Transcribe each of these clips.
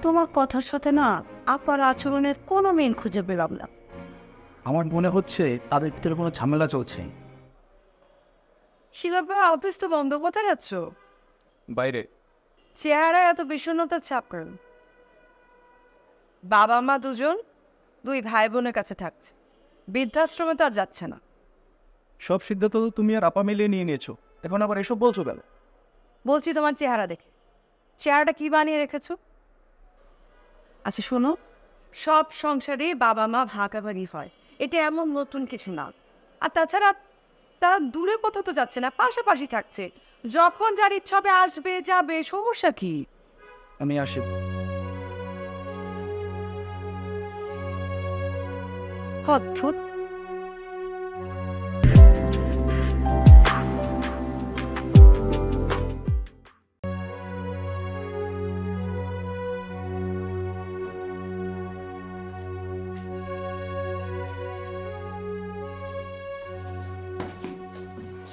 তোমার কথার সাথে না আপার আচরণের কোনো মিল খুঁজে পেলাম না। আমার মনে হচ্ছে তাদের ভিতরে কোনো ঝামেলা চলছে। শিলাপা অফিস তো বন্ধ, কোথায় যাচ্ছ? বাইরে। চেহারা এত বিষণ্ণতার ছাপ কেন? বাবা মা দুজন দুই ভাই বোনের কাছে থাকছে, বৃদ্ধাশ্রমে তো আর যাচ্ছে না। সব সিদ্ধান্ত তো তুমি আর আপা মিলিয়ে নিয়ে নিয়েছো, এখন আবার এসব বলছো কেন? বলছি তোমার চেহারা দেখে। চেহারাটা কি বানিয়ে রেখেছো? আচ্ছা শোনো, সব সংসারে বাবা মা ভাগাভাগি হয়, এটা এমন নতুন কিছু না। আর তাছাড়া তারা দূরে কোথাও তো যাচ্ছে না, পাশাপাশি থাকছে। যখন যার ইচ্ছা হবে আসবে যাবে, সমস্যা কি? আমি আসি। অদ্ভুত।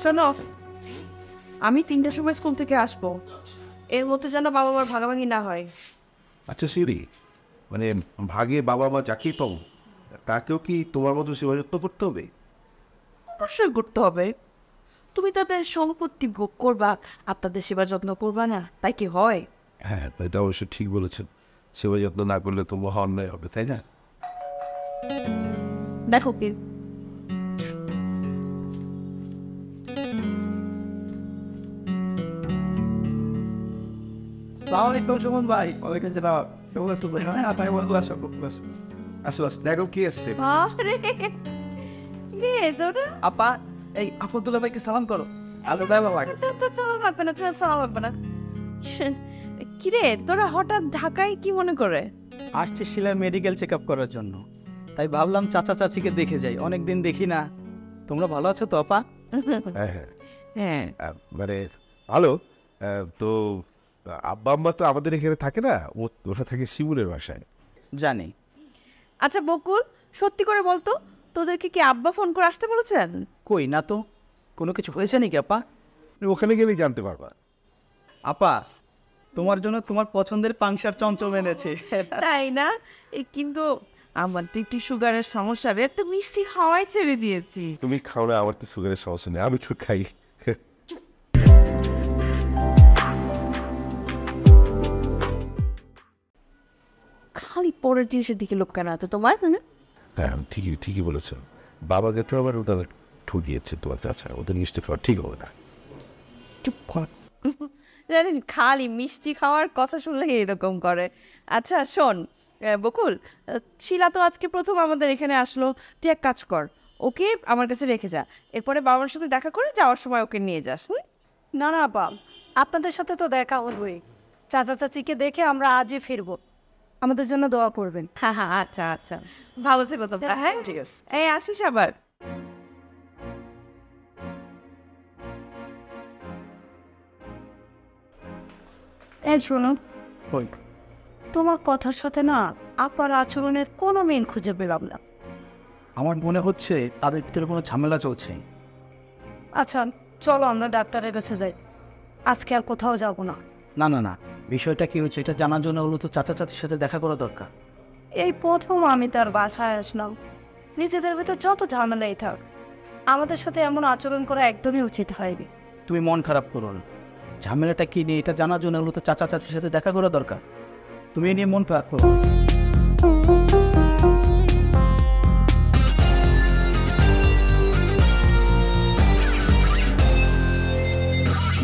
শোনো, আমি 3টার সময় স্কুল থেকে আসবো, এর মধ্যে যেন বাবা মার ভাগাভাগি না হয়। আচ্ছা সিরি, মানে ভাগে বাবা মা যাকেই পাবো তাকেও কি তোমার মতো সেবা যত্ন করতে হবে? অবশ্যই করতে হবে। তুমি তাদের সম্পত্তি ভোগ করবা আর তাদের সেবা যত্ন করবা না, তাই কি হয়? হ্যাঁ, এটা অবশ্য ঠিক বলেছেন। সেবা যত্ন না করলে তো মহা অন্যায় হবে, তাই না? দেখো কি ভাই, দেখো কি আসছে। আপা, এই আফদুল্লাহ ভাইকে সালাম করো। কিরে তোরা হঠাৎ ঢাকায় কি মনে করে? আসছে শিলার মেডিকেল চেক আপ করার জন্য, তাই ভাবলাম চাচা চাচিকে দেখে যাই, অনেকদিন দেখি না। তোমরা ভালো আছো তো আপা? হ্যাঁ হ্যাঁ, হ্যাঁ মানে ভালো। তো আব্বা আম্মা তো আমাদের এখানে থাকে না, ওরা থাকে শিমুলের বাসায়। জানি। আচ্ছা বকুল, সত্যি করে বলতো, তোদেরকে কি আব্বা ফোন করে আসতে বলেছেন? কই না তো, কোনো কিছু হয়েছে নাকি আপা? ওখানে গেলেই জানতে পারবা। আপা, তোমার জন্য তোমার পছন্দের পাংশার চঞ্চল এনেছে। তাই না? কিন্তু আমার তো একটু সুগারের সমস্যা রে, একটা মিষ্টি খাওয়াই ছেড়ে দিয়েছি। তুমি খাও না, আমার তো সুগারের সমস্যা নেই, আমি তো খাই। খালি পরের জিনিসের দিকে লোক কেন আছে তোমার? হ্যাঁ ঠিকই ঠিকই বলেছ। বাবাকে তো আবার ওটা ঠকিয়েছে তোমার চাচা, ওদের মিষ্টি খাওয়া ঠিক হবে না। চুপ কর। জানেন, খালি মিষ্টি খাওয়ার কথা শুনলে এরকম করে। আচ্ছা শোন বকুল, শিলা তো আজকে প্রথম আমাদের এখানে আসলো, তুই এক কাজ কর, ওকে আমার কাছে রেখে যা, এরপরে বাবার সাথে দেখা করে যাওয়ার সময় ওকে নিয়ে যাস। না না বাবা, আপনাদের সাথে তো দেখা হলই, চাচা চাচিকে দেখে আমরা আজই ফিরবো, আমাদের জন্য দোয়া করবেন। হ্যাঁ হ্যাঁ, আচ্ছা আচ্ছা, ভালো থেকো তো। হ্যাঁ ঠিক আছে, এই আসিস আবার। এই শোনো, তোমার কথার সাথে না আপার আচরণের কোনো মিল খুঁজে পেলাম না। আমার মনে হচ্ছে তাদের ভিতরে কোনো ঝামেলা চলছে। আচ্ছা চলো আমরা ডাক্তারের কাছে যাই, আজকে আর কোথাও যাব না। না না না, বিষয়টা কি হচ্ছে এটা জানার জন্য হলো তো চাচা চাচির সাথে দেখা করা দরকার। এই প্রথম আমি তার বাসায় আসলাম, নিজেদের ভিতর যত ঝামেলাই থাক, আমাদের সাথে এমন আচরণ করা একদমই উচিত হয়নি। তুমি মন খারাপ করো না, ঝামেলাটা কি নিয়ে এটা জানার জন্য হলো তো চাচা চাচির সাথে দেখা করা দরকার। তুমি এ নিয়ে মন খারাপ করো।